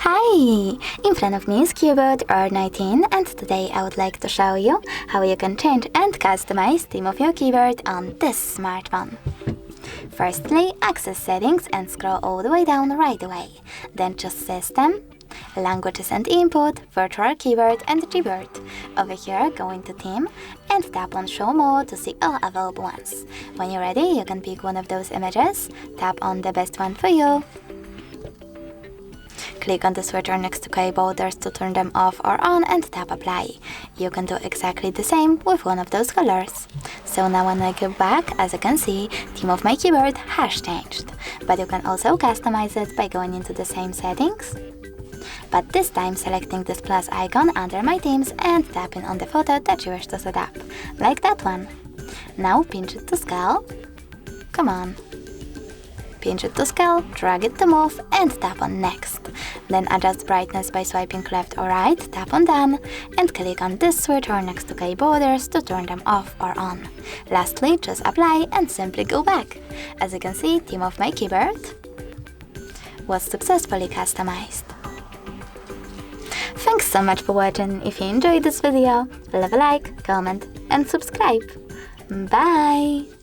Hi! In front of me is CUBOT R19, and today I would like to show you how you can change and customize theme of your keyboard on this smartphone. Firstly, access settings and scroll all the way down right away. Then choose System, Languages and Input, Virtual Keyboard and Gboard. Over here, go into Theme and tap on Show More to see all available ones. When you're ready, you can pick one of those images, tap on the best one for you. Click on the switcher next to keyboards to turn them off or on and tap Apply. You can do exactly the same with one of those colors. So now when I go back, as you can see, theme of my keyboard has changed. But you can also customize it by going into the same settings, but this time selecting this plus icon under my themes and tapping on the photo that you wish to set up, like that one. Now pinch it to scale. Come on. Pinch it to scale, drag it to move, and tap on Next. Then adjust brightness by swiping left or right, tap on Done, and click on this switcher next to keyboards to turn them off or on. Lastly, just Apply and simply go back. As you can see, theme of my keyboard was successfully customized. Thanks so much for watching. If you enjoyed this video, leave a like, comment, and subscribe. Bye!